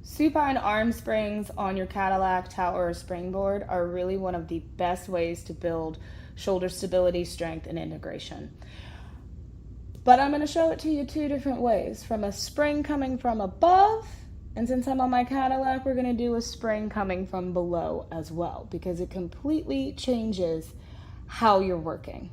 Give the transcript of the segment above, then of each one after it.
Supine arm springs on your Cadillac tower or springboard are really one of the best ways to build shoulder stability, strength, and integration. But I'm going to show it to you two different ways. From a spring coming from above, and since I'm on my Cadillac, we're going to do a spring coming from below as well, because it completely changes how you're working.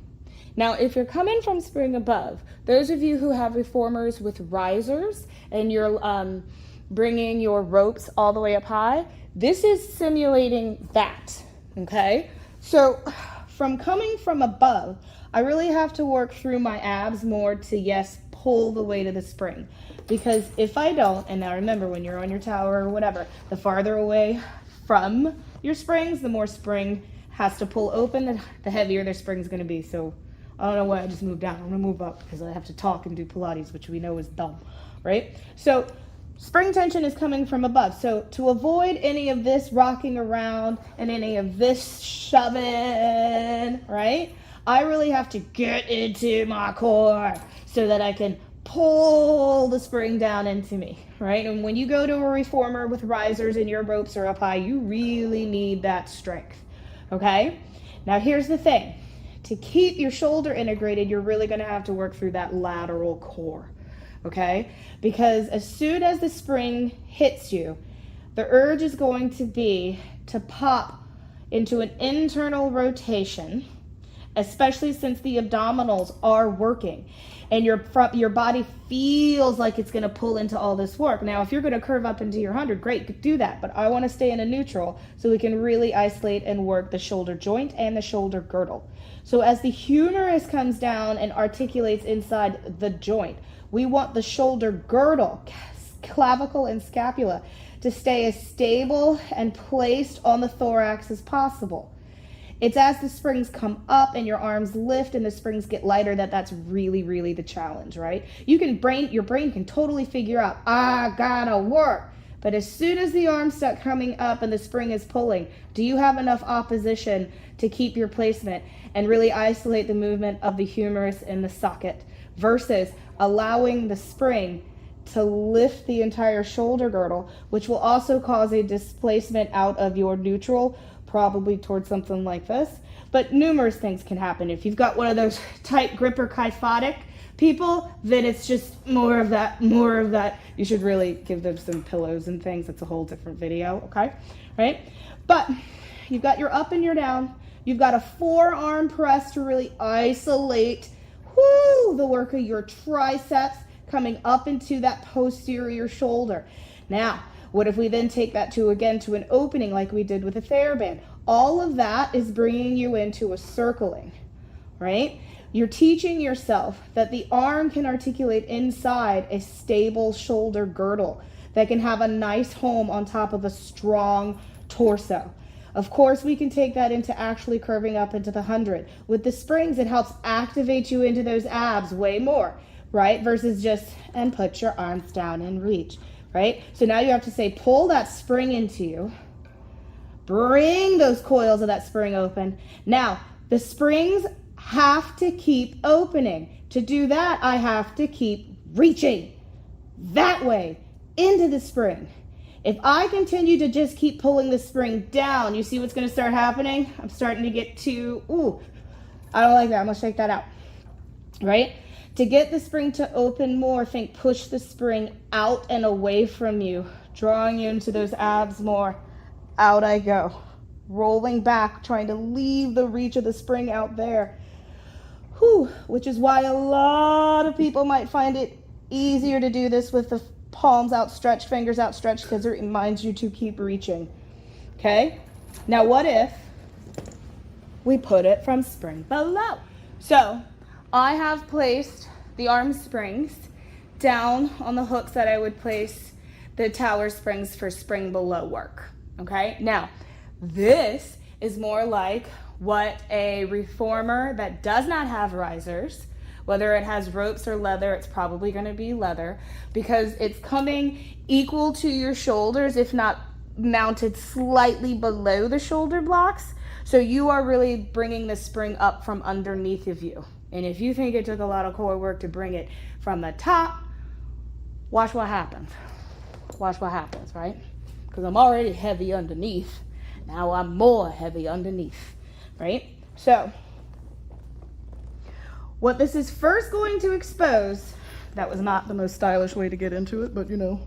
Now, if you're coming from spring above, those of you who have reformers with risers and you're bringing your ropes all the way up high, this is simulating that, okay? So from coming from above, I really have to work through my abs more to, yes, pull the weight of the spring. Because if I don't, and now remember when you're on your tower or whatever, the farther away from your springs, the more spring has to pull open, the heavier their spring's gonna be. So I don't know why I just moved down. I'm gonna move up because I have to talk and do Pilates, which we know is dumb, right? So spring tension is coming from above. So to avoid any of this rocking around and any of this shoving, right? I really have to get into my core so that I can pull the spring down into me, right? And when you go to a reformer with risers and your ropes are up high, you really need that strength, okay? Now here's the thing. To keep your shoulder integrated, you're really gonna have to work through that lateral core, okay? Because as soon as the spring hits you, the urge is going to be to pop into an internal rotation, especially since the abdominals are working and your body feels like it's going to pull into all this work. Now, if you're going to curve up into your 100, great, do that. But I want to stay in a neutral so we can really isolate and work the shoulder joint and the shoulder girdle. So as the humerus comes down and articulates inside the joint, we want the shoulder girdle, clavicle and scapula to stay as stable and placed on the thorax as possible. It's as the springs come up and your arms lift and the springs get lighter that's really, really the challenge, right? Your brain can totally figure out, I gotta work. But as soon as the arms start coming up and the spring is pulling, do you have enough opposition to keep your placement and really isolate the movement of the humerus in the socket versus allowing the spring to lift the entire shoulder girdle, which will also cause a displacement out of your neutral, probably towards something like this. But numerous things can happen. If you've got one of those tight gripper kyphotic people, then it's just more of that. You should really give them some pillows and things. That's a whole different video, okay? Right? But you've got your up and your down. You've got a forearm press to really isolate the work of your triceps coming up into that posterior shoulder. Now, what if we then take that to an opening like we did with a TheraBand? All of that is bringing you into a circling, right? You're teaching yourself that the arm can articulate inside a stable shoulder girdle that can have a nice home on top of a strong torso. Of course, we can take that into actually curving up into the 100. With the springs, it helps activate you into those abs way more, right? Versus just, and put your arms down and reach. Right? So now you have to say, pull that spring into you. Bring those coils of that spring open. Now, the springs have to keep opening. To do that, I have to keep reaching that way into the spring. If I continue to just keep pulling the spring down, you see what's going to start happening? I'm starting to get too, I don't like that. I'm going to shake that out. Right? To get the spring to open more, think push the spring out and away from you, drawing you into those abs more. Out I go. Rolling back, trying to leave the reach of the spring out there. Which is why a lot of people might find it easier to do this with the palms outstretched, fingers outstretched, because it reminds you to keep reaching. Okay? Now what if we put it from spring below? So I have placed the arm springs down on the hooks that I would place the tower springs for spring below work, okay? Now, this is more like what a reformer that does not have risers, whether it has ropes or leather, it's probably gonna be leather, because it's coming equal to your shoulders, if not mounted slightly below the shoulder blocks. So you are really bringing the spring up from underneath of you. And if you think it took a lot of core work to bring it from the top, watch what happens. watch what happens, right? Because I'm already heavy underneath. Now I'm more heavy underneath, right? So what this is first going to expose, that was not the most stylish way to get into it, but you know.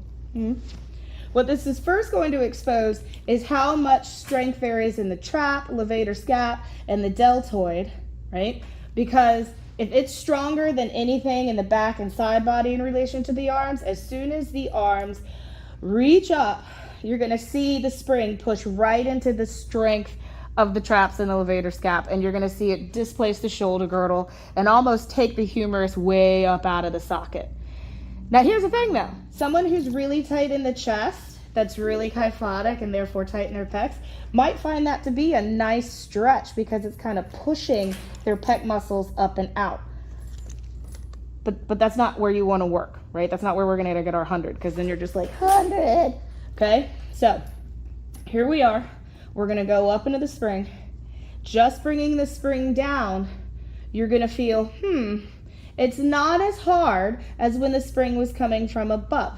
What this is first going to expose is how much strength there is in the trap, levator scap, and the deltoid, right? Because if it's stronger than anything in the back and side body in relation to the arms, as soon as the arms reach up, you're gonna see the spring push right into the strength of the traps and the levator scap, and you're gonna see it displace the shoulder girdle and almost take the humerus way up out of the socket. Now here's the thing though, someone who's really tight in the chest, that's really kyphotic and therefore tight in their pecs, might find that to be a nice stretch because it's kind of pushing their pec muscles up and out. But that's not where you want to work, right? That's not where we're going to get our 100, because then you're just like 100. Okay, so here we are. We're going to go up into the spring. Just bringing the spring down, you're going to feel, it's not as hard as when the spring was coming from above.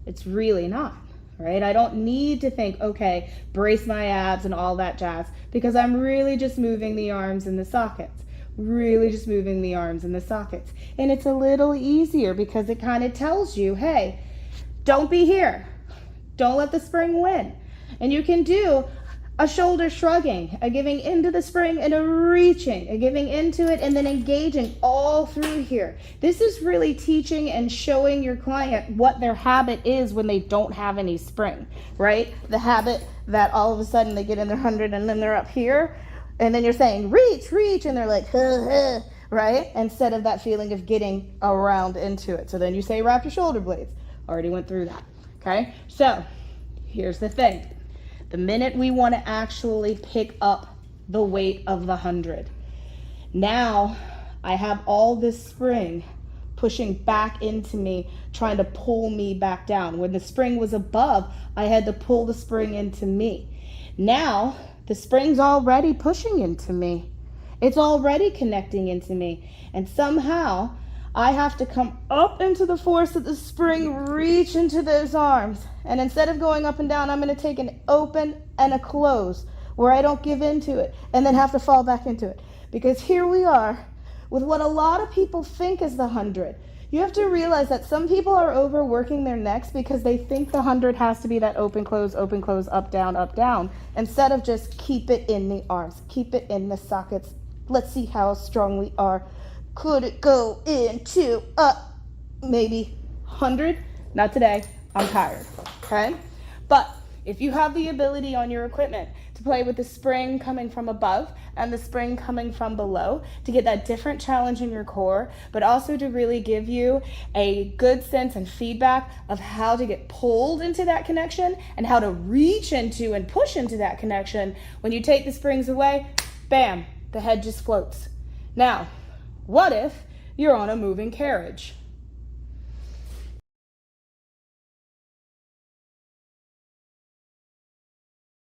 It's really not. Right? I don't need to think, okay, brace my abs and all that jazz, because I'm really just moving the arms in the sockets. Really just moving the arms in the sockets. And it's a little easier because it kind of tells you, hey, don't be here. Don't let the spring win. And you can do a shoulder shrugging, a giving into the spring and a reaching, a giving into it and then engaging all through here. This is really teaching and showing your client what their habit is when they don't have any spring, right? The habit that all of a sudden they get in their 100 and then they're up here and then you're saying reach, reach, and they're like, right? Instead of that feeling of getting around into it. So then you say wrap your shoulder blades. Already went through that, okay? So here's the thing. The minute we want to actually pick up the weight of the 100, now I have all this spring pushing back into me, trying to pull me back down. When the spring was above, I had to pull the spring into me. Now the spring's already pushing into me. It's already connecting into me. And somehow I have to come up into the force of the spring, reach into those arms. And instead of going up and down, I'm going to take an open and a close where I don't give into it and then have to fall back into it. Because here we are with what a lot of people think is the 100. You have to realize that some people are overworking their necks because they think the 100 has to be that open, close, up, down, instead of just keep it in the arms, keep it in the sockets. Let's see how strong we are. Could it go into maybe 100? Not today. I'm tired. Okay? But if you have the ability on your equipment to play with the spring coming from above and the spring coming from below to get that different challenge in your core, but also to really give you a good sense and feedback of how to get pulled into that connection and how to reach into and push into that connection, when you take the springs away, bam, the head just floats. Now, what if you're on a moving carriage?